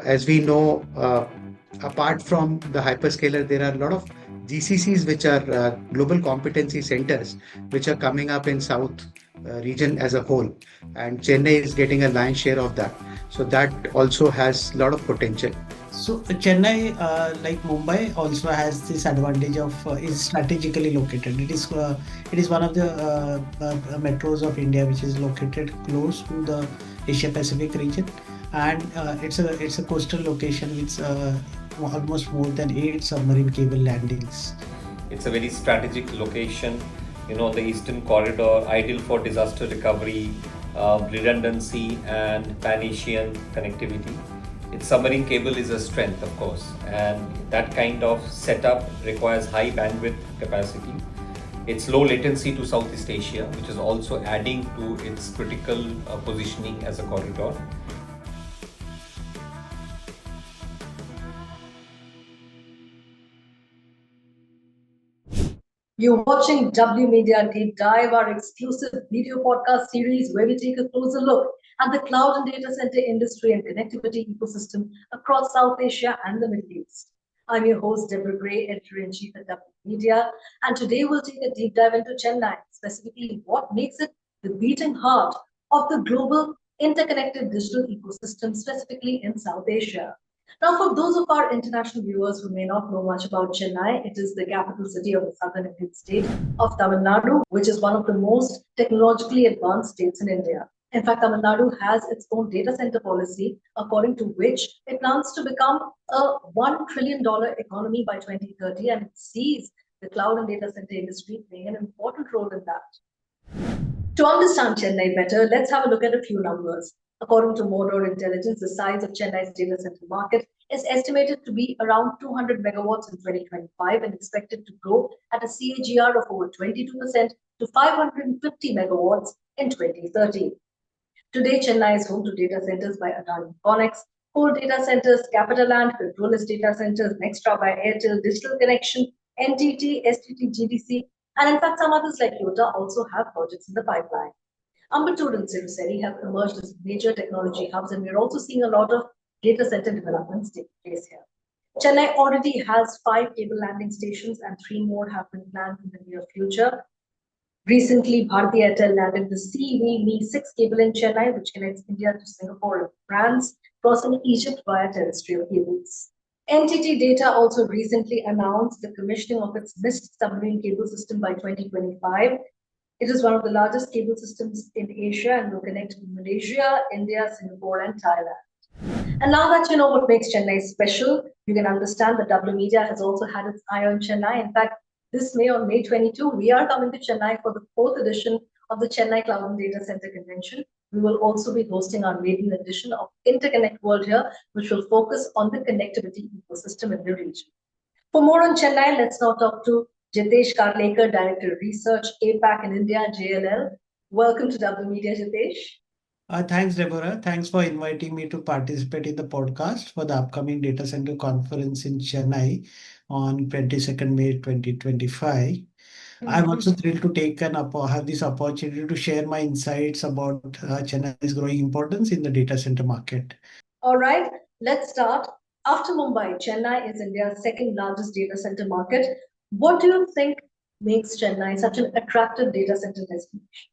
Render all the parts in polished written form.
as we know, apart from the hyperscaler, there are a lot of GCCs, which are global competency centers, which are coming up in South region as a whole. And Chennai is getting a lion's share of that. So that also has a lot of potential. So Chennai, like Mumbai, also has this advantage of is strategically located. It is one of the metros of India which is located close to the Asia Pacific region, and it's a coastal location with almost more than 8 submarine cable landings. It's a very strategic location. The Eastern Corridor, ideal for disaster recovery, redundancy, and pan-Asian connectivity. Its submarine cable is a strength, of course, and that kind of setup requires high bandwidth capacity. It's low latency to Southeast Asia, which is also adding to its critical positioning as a corridor. You're watching W.Media Deep Dive, our exclusive video podcast series where we take a closer look at the cloud and data center industry and connectivity ecosystem across South Asia and the Middle East. I'm your host, Deborah, editor-in-chief at W.Media, and today we'll take a deep dive into Chennai, specifically what makes it the beating heart of the global interconnected digital ecosystem, specifically in South Asia. Now, for those of our international viewers who may not know much about Chennai, it is the capital city of the southern Indian state of Tamil Nadu, which is one of the most technologically advanced states in India. In fact, Tamil Nadu has its own data center policy, according to which it plans to become a $1 trillion economy by 2030, and it sees the cloud and data center industry playing an important role in that. To understand Chennai better, let's have a look at a few numbers. According to Mordor Intelligence, the size of Chennai's data center market is estimated to be around 200 megawatts in 2025 and expected to grow at a CAGR of over 22% to 550 megawatts in 2030. Today, Chennai is home to data centers by Adani Connex, Core Data Centers, CapitaLand, Controllers Data Centers, Nextra by Airtel, Digital Connection, NTT, STT, GDC, and in fact, some others like Yotta also have projects in the pipeline. Ambattur and Siruseri have emerged as major technology hubs, and we're also seeing a lot of data center developments take place here. Chennai already has 5 cable landing stations, and 3 more have been planned in the near future. Recently, Bharti Airtel landed the CVV6 cable in Chennai, which connects India to Singapore and France, crossing Egypt via terrestrial cables. NTT Data also recently announced the commissioning of its missed submarine cable system by 2025. It is one of the largest cable systems in Asia and will connect Malaysia, India, Singapore, and Thailand. And now that you know what makes Chennai special, you can understand that W Media has also had its eye on Chennai. In fact, this May, on May 22, we are coming to Chennai for the 4th edition of the Chennai Cloud and Data Center Convention. We will also be hosting our maiden edition of Interconnect World here, which will focus on the connectivity ecosystem in the region. For more on Chennai, let's now talk to Jitesh Karlekar, Director of Research, APAC in India, JLL. Welcome to W Media, Jitesh. Thanks, Deborah. Thanks for inviting me to participate in the podcast for the upcoming data center conference in Chennai on 22nd May 2025. I'm also thrilled to have this opportunity to share my insights about Chennai's growing importance in the data center market. All right, let's start. After Mumbai, Chennai is India's second largest data center market. What do you think makes Chennai such an attractive data center destination?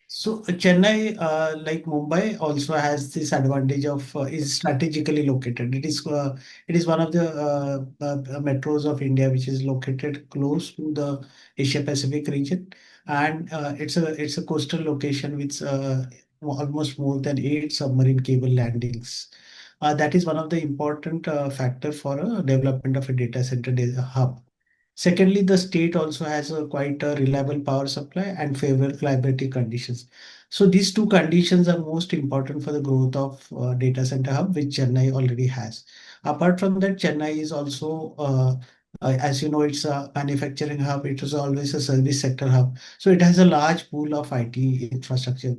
So Chennai, like Mumbai, also has this advantage of is strategically located. It is one of the metros of India which is located close to the Asia Pacific region, and it's a coastal location with almost more than 8 submarine cable landings. That is one of the important factor for a development of a data center hub. Secondly, the state also has a quite a reliable power supply and favorable climatic conditions. So these two conditions are most important for the growth of data center hub, which Chennai already has. Apart from that, Chennai is also, as you know, it's a manufacturing hub. It is always a service sector hub. So it has a large pool of IT infrastructure.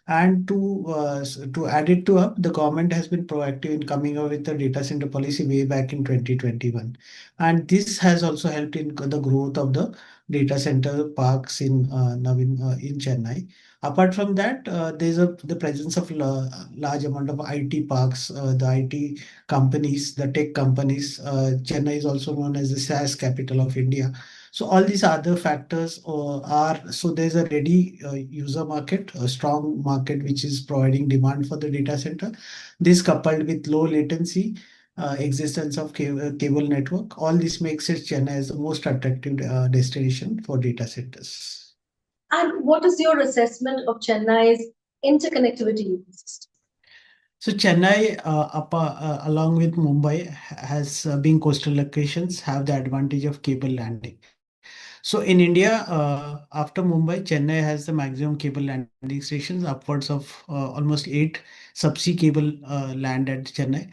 And to add it to up, the government has been proactive in coming up with the data center policy way back in 2021. And this has also helped in the growth of the data center parks in Chennai. Apart from that, there's the presence of large amount of IT parks, the IT companies, the tech companies. Chennai is also known as the SaaS capital of India. So all these other factors so there's a ready user market, a strong market which is providing demand for the data center. This coupled with low latency, existence of cable network, all this makes it Chennai as the most attractive destination for data centers. And what is your assessment of Chennai's interconnectivity ecosystem? So Chennai, along with Mumbai, has being coastal locations, have the advantage of cable landing. So in India, after Mumbai, Chennai has the maximum cable landing stations, upwards of almost 8 subsea cable land at Chennai,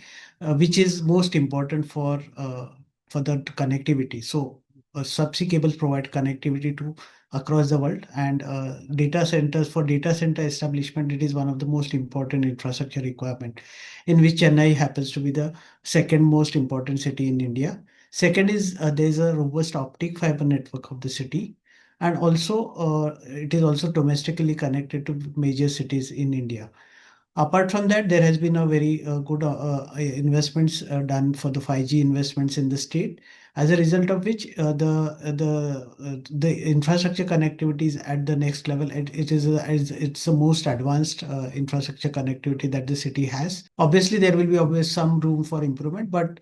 which is most important for the connectivity. So subsea cables provide connectivity to across the world, and data centers for data center establishment, it is one of the most important infrastructure requirement, in which Chennai happens to be the second most important city in India. Second is there's a robust optic fiber network of the city, and also it is also domestically connected to major cities in India. Apart from that, there has been a very good investments done for the 5G investments in the state. As a result of which, the infrastructure connectivity is at the next level. It's the most advanced infrastructure connectivity that the city has. Obviously, there will be always some room for improvement, but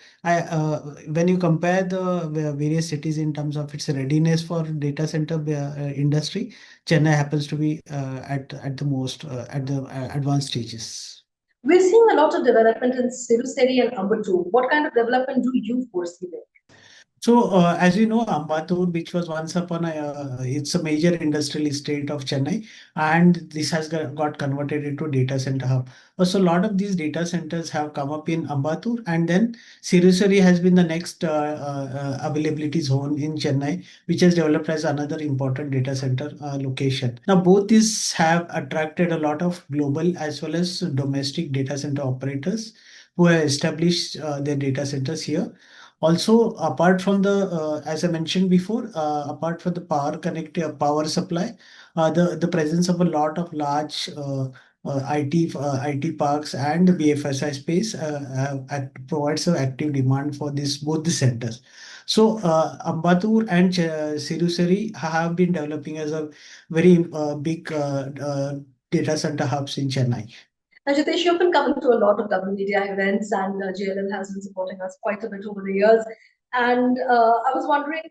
when you compare the various cities in terms of its readiness for data center industry, Chennai happens to be at the most at the advanced stages. We're seeing a lot of development in Siruseri and Ambattur. What kind of development do you foresee there? So, as you know, Ambattur, which was once upon it's a major industrial estate of Chennai, and this has got converted into data center hub. So, a lot of these data centers have come up in Ambattur, and then Siruseri has been the next availability zone in Chennai, which has developed as another important data center location. Now, both these have attracted a lot of global as well as domestic data center operators who have established their data centers here. Also, apart from as I mentioned before, apart from the power supply, the presence of a lot of large IT parks and the BFSI space provides an active demand for both the centers. So, Ambattur and Siruseri have been developing as a very big data center hubs in Chennai. Now, Jitesh, you've been coming to a lot of W.Media events, and JLL has been supporting us quite a bit over the years. And I was wondering,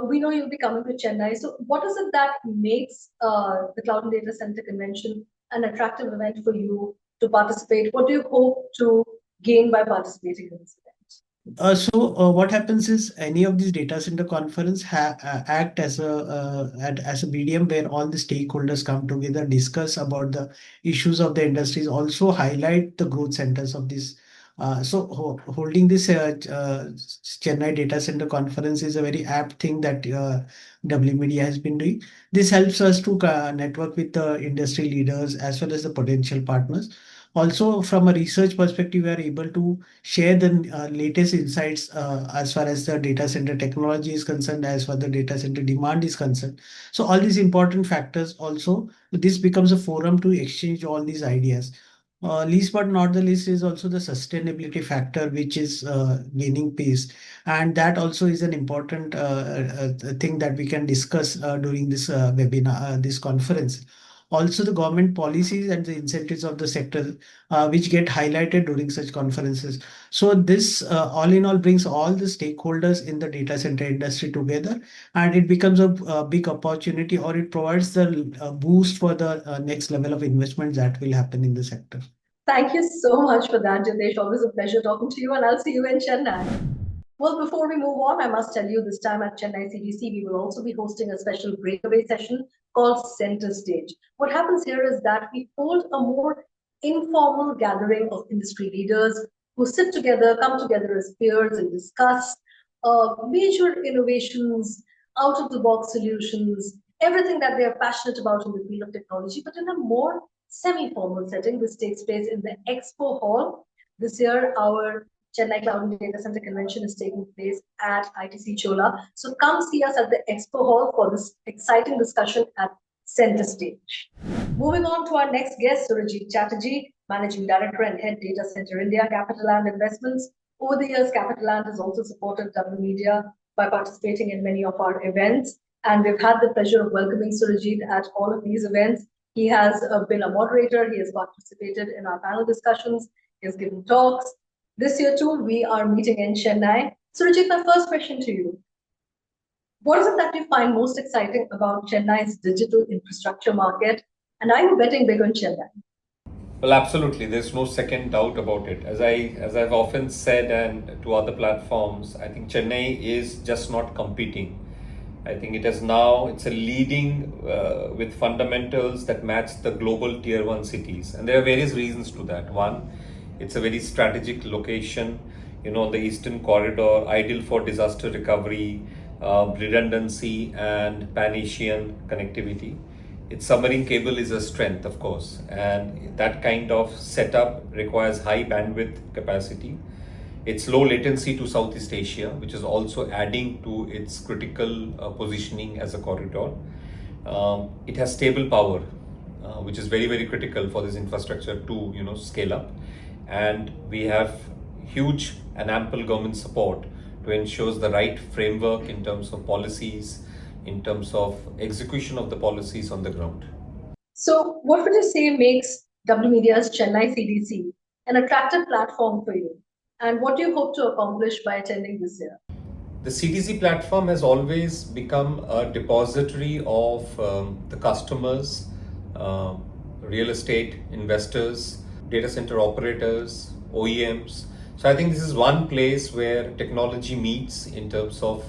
we know you'll be coming to Chennai. So, what is it that makes the Cloud and Data Center Convention an attractive event for you to participate? What do you hope to gain by participating in this event? What happens is any of these data center conference act as a medium where all the stakeholders come together, discuss about the issues of the industries, also highlight the growth centers of this. Holding this Chennai data center conference is a very apt thing that W Media has been doing. This helps us to network with the industry leaders as well as the potential partners. Also, from a research perspective, we are able to share the latest insights as far as the data center technology is concerned, as far as the data center demand is concerned. So all these important factors also, this becomes a forum to exchange all these ideas. Least but not the least is also the sustainability factor, which is gaining pace. And that also is an important thing that we can discuss during this webinar, this conference. Also, the government policies and the incentives of the sector, which get highlighted during such conferences. So this all in all brings all the stakeholders in the data center industry together, and it becomes a big opportunity, or it provides the boost for the next level of investment that will happen in the sector. Thank you so much for that, Jitesh. Always a pleasure talking to you, and I'll see you in Chennai. Well, before we move on, I must tell you this time at Chennai CDC, we will also be hosting a special breakaway session called Center Stage. What happens here is that we hold a more informal gathering of industry leaders who sit together, come together as peers and discuss major innovations, out of the box solutions, everything that they are passionate about in the field of technology, but in a more semi-formal setting. This takes place in the Expo Hall. This year, our Chennai Cloud and Data Center Convention is taking place at ITC Chola. So come see us at the Expo Hall for this exciting discussion at Center Stage. Moving on to our next guest, Surajit Chatterjee, Managing Director and Head Data Center India, CapitaLand Investments. Over the years, CapitaLand has also supported W Media by participating in many of our events. And we've had the pleasure of welcoming Surajit at all of these events. He has been a moderator, he has participated in our panel discussions, he has given talks. This year too, we are meeting in Chennai. Surajit, my first question to you. What is it that you find most exciting about Chennai's digital infrastructure market? And are you betting big on Chennai? Well, absolutely. There's no second doubt about it. As I've often said and to other platforms, I think Chennai is just not competing. I think it's a leading with fundamentals that match the global tier one cities. And there are various reasons to that. One, it's a very strategic location, the eastern corridor, ideal for disaster recovery, redundancy and pan-Asian connectivity. Its submarine cable is a strength, of course, and that kind of setup requires high bandwidth capacity. It's low latency to Southeast Asia, which is also adding to its critical positioning as a corridor. It has stable power, which is very, very critical for this infrastructure to scale up. And we have huge and ample government support to ensure the right framework in terms of policies, in terms of execution of the policies on the ground. So, what would you say makes W Media's Chennai CDC an attractive platform for you? And what do you hope to accomplish by attending this year? The CDC platform has always become a depository of the customers, real estate investors, data center operators, OEMs. So I think this is one place where technology meets in terms of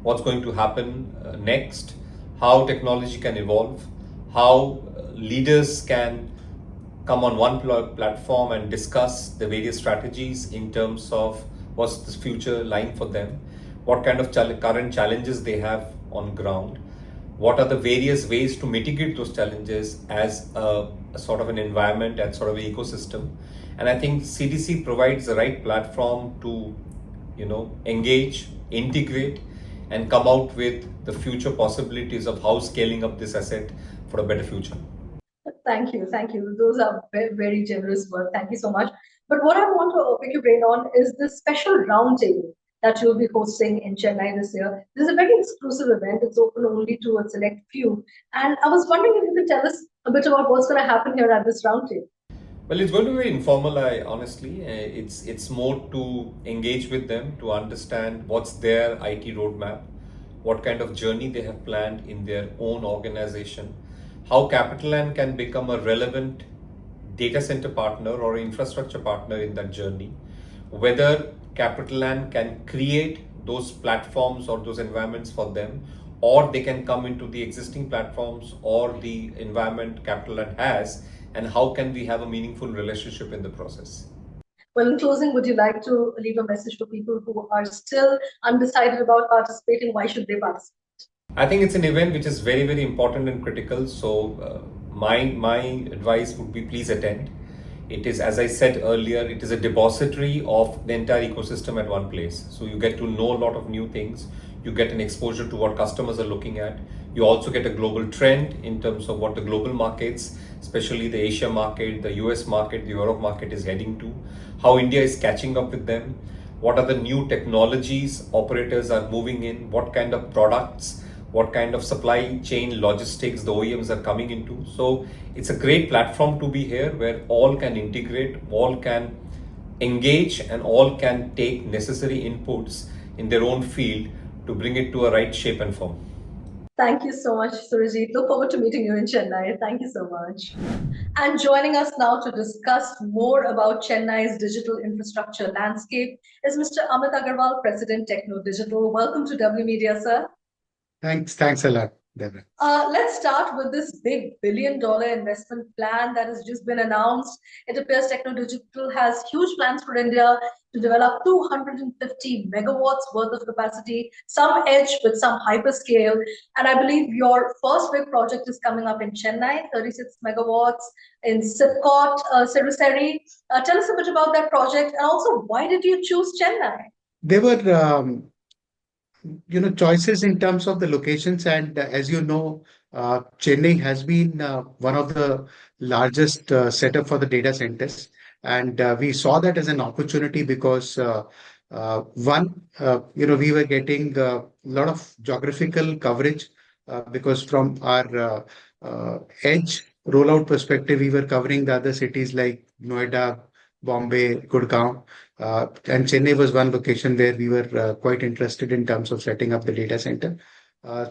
what's going to happen next, how technology can evolve, how leaders can come on one platform and discuss the various strategies in terms of what's the future lying for them, what kind of current challenges they have on ground, what are the various ways to mitigate those challenges as a sort of an environment and sort of an ecosystem. And I think CDC provides the right platform to engage, integrate, and come out with the future possibilities of how scaling up this asset for a better future. Thank you. Those are very, very generous words. Thank you so much. But what I want to pick your brain on is the special roundtable that you'll be hosting in Chennai this year. This is a very exclusive event. It's open only to a select few. And I was wondering if you could tell us a bit about what's going to happen here at this roundtable. Well, it's going to be very informal, honestly. It's more to engage with them, to understand what's their IT roadmap, what kind of journey they have planned in their own organization, how CapitaLand can become a relevant data center partner or infrastructure partner in that journey, whether CapitaLand can create those platforms or those environments for them, or they can come into the existing platforms or the environment CapitaLand has, and how can we have a meaningful relationship in the process. Well, in closing, would you like to leave a message for people who are still undecided about participating? Why should they participate? I think it's an event which is very, very important and critical. So my advice would be please attend. It is, as I said earlier, it is a depository of the entire ecosystem at one place. So you get to know a lot of new things. You get an exposure to what customers are looking at. You also get a global trend in terms of what the global markets, especially the Asia market, the US market, the Europe market is heading to, how India is catching up with them, what are the new technologies operators are moving in, what kind of products, what kind of supply chain logistics the OEMs are coming into. So it's a great platform to be here where all can integrate, all can engage, and all can take necessary inputs in their own field to bring it to a right shape and form. Thank you so much, Surajit. Look forward to meeting you in Chennai. Thank you so much. And joining us now to discuss more about Chennai's digital infrastructure landscape is Mr. Amit Agrawal, President, Techno Digital. Welcome to W Media, sir. Thanks a lot, Deborah. Let's start with this big billion-dollar investment plan that has just been announced. It appears Techno Digital has huge plans for India to develop 250 megawatts worth of capacity, some edge with some hyperscale. And I believe your first big project is coming up in Chennai, 36 megawatts in Sipcot, Siruseri. Tell us a bit about that project, and also why did you choose Chennai? There were choices in terms of the locations, and as you know, Chennai has been one of the largest setup for the data centers, and we saw that as an opportunity because we were getting a lot of geographical coverage because from our edge rollout perspective, we were covering the other cities like Noida, Bombay, Gurgaon, and Chennai was one location where we were quite interested in terms of setting up the data center.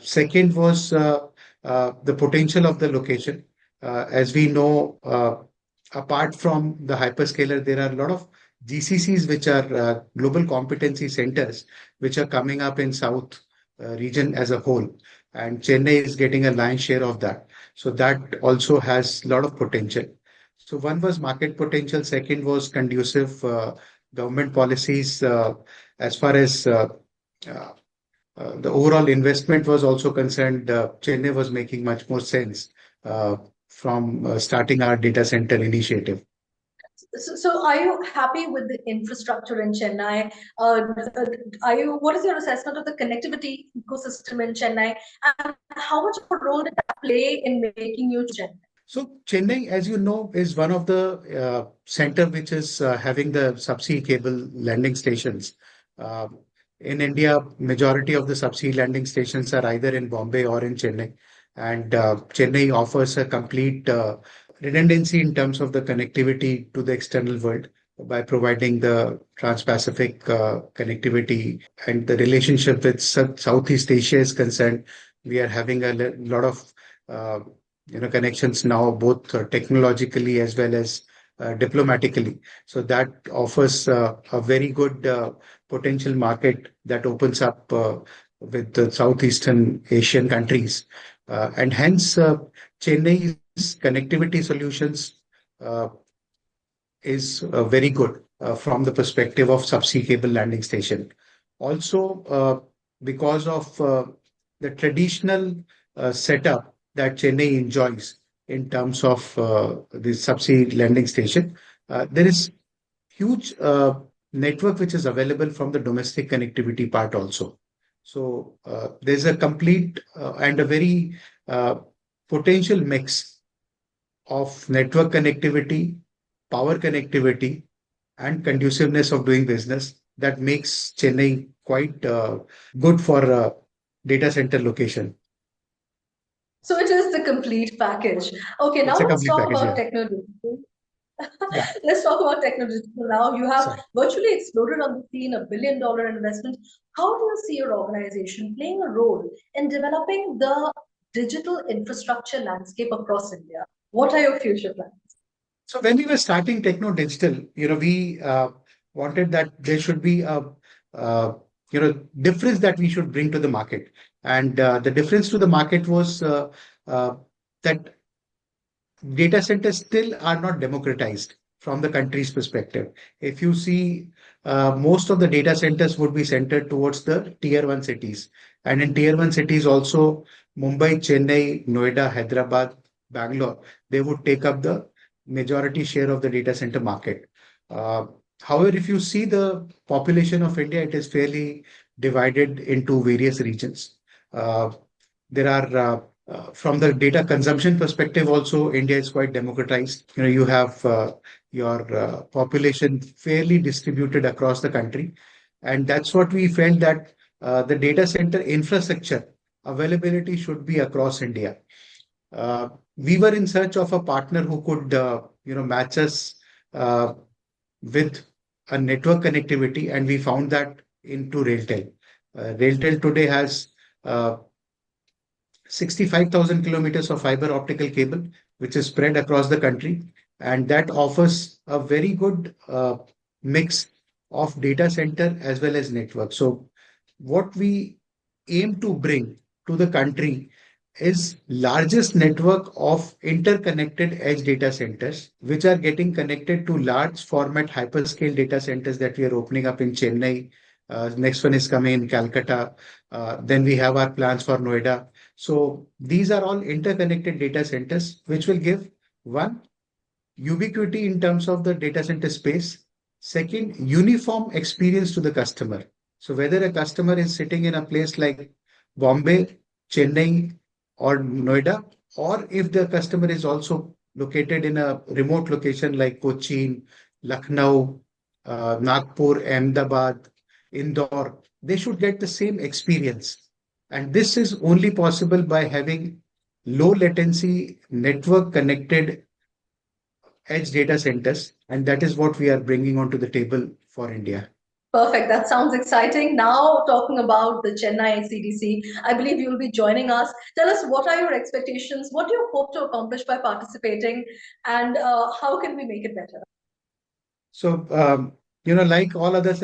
Second was the potential of the location. As we know, apart from the hyperscaler, there are a lot of GCCs, which are global competency centers, which are coming up in South region as a whole. And Chennai is getting a lion's share of that. So that also has a lot of potential. So one was market potential. Second was conducive government policies as far as uh, the overall investment was also concerned. Chennai was making much more sense from starting our data center initiative. So are you happy with the infrastructure in Chennai? What is your assessment of the connectivity ecosystem in Chennai? And how much of a role did that play in making you Chennai? So Chennai, as you know, is one of the center which is having the subsea cable landing stations. Uh, in India, majority of the subsea landing stations are either in Bombay or in Chennai, and Chennai offers a complete redundancy in terms of the connectivity to the external world by providing the Trans-Pacific connectivity and the relationship with Southeast Asia is concerned. We are having a lot of uh, connections now, both technologically as well as diplomatically. So that offers a very good potential market that opens up with the Southeastern Asian countries. And hence, Chennai's connectivity solutions uh, is very good from the perspective of subsea cable landing station. Also, because of the traditional setup that Chennai enjoys in terms of the subsea landing station, there is huge network which is available from the domestic connectivity part also. So there's a complete and a very potential mix of network connectivity, power connectivity, and conduciveness of doing business that makes Chennai quite good for data center location. So it is the complete package. Okay, now It's a let's complete talk package, about yeah. technology. Yeah, Let's talk about technology now. You have sorry. virtually exploded on the scene, $1 billion investment. How do you see your organization playing a role in developing the digital infrastructure landscape across India? What are your future plans? So when we were starting Techno Digital, we wanted that there should be a uh, difference that we should bring to the market, and the difference to the market was uh, that data centers still are not democratized from the country's perspective. If you see, most of the data centers would be centered towards the tier one cities. And in tier one cities, also Mumbai, Chennai, Noida, Hyderabad, Bangalore, they would take up the majority share of the data center market. Uh, However, if you see the population of India, it is fairly divided into various regions. Uh, there are from the data consumption perspective also, India is quite democratized. You have your population fairly distributed across the country, and that's what we felt that the data center infrastructure availability should be across India. We were in search of a partner who could match us uh, with a network connectivity, and we found that into Railtel. Railtel today has uh, 65,000 kilometers of fiber optical cable, which is spread across the country. And that offers a very good mix of data center as well as network. So what we aim to bring to the country is largest network of interconnected edge data centers, which are getting connected to large format hyperscale data centers that we are opening up in Chennai. Next one is coming in Calcutta. Then we have our plans for Noida. So these are all interconnected data centers, which will give one, ubiquity in terms of the data center space. Second, uniform experience to the customer. So whether a customer is sitting in a place like Bombay, Chennai, or Noida, or if the customer is also located in a remote location like Cochin, Lucknow, Nagpur, Ahmedabad, Indore, they should get the same experience. And this is only possible by having low latency network connected edge data centers. And that is what we are bringing onto the table for India. Perfect. That sounds exciting. Now, talking about the Chennai CDC, I believe you'll be joining us. Tell us, what are your expectations? What do you hope to accomplish by participating? And how can we make it better? So, like all other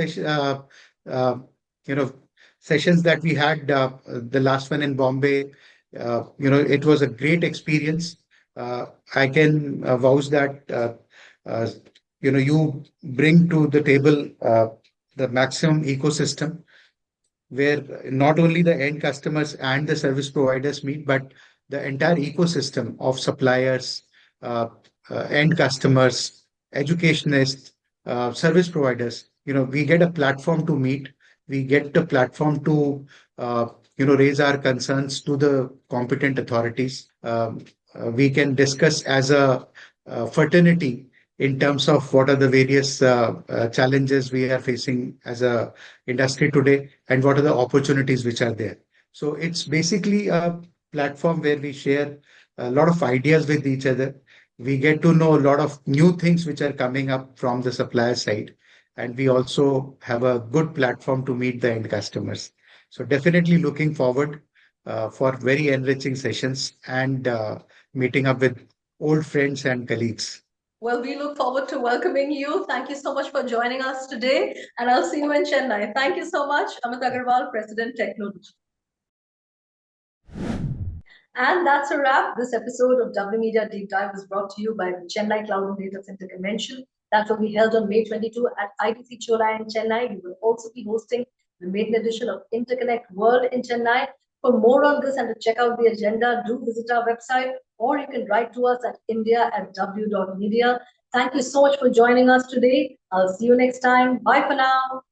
uh, you know, sessions that we had, the last one in Bombay, it was a great experience. I can vouch that, uh, you bring to the table the maximum ecosystem where not only the end customers and the service providers meet, but the entire ecosystem of suppliers, uh, end customers, educationists, service providers. We get a platform to meet. We get a platform to, raise our concerns to the competent authorities. We can discuss as a fraternity in terms of what are the various challenges we are facing as a industry today and what are the opportunities which are there. So it's basically a platform where we share a lot of ideas with each other. We get to know a lot of new things which are coming up from the supplier side. And we also have a good platform to meet the end customers. So definitely looking forward for very enriching sessions and meeting up with old friends and colleagues. Well, we look forward to welcoming you. Thank you so much for joining us today, and I'll see you in Chennai. Thank you so much, Amit Agrawal, President Techno. And that's a wrap. This episode of W.Media Deep Dive was brought to you by the Chennai Cloud and Data Center Convention. That will be held on May 22 at ITC Chola in Chennai. We will also be hosting the maiden edition of Interconnect World in Chennai. For more on this and to check out the agenda, do visit our website, or you can write to us at india@w.media. Thank you so much for joining us today. I'll see you next time. Bye for now.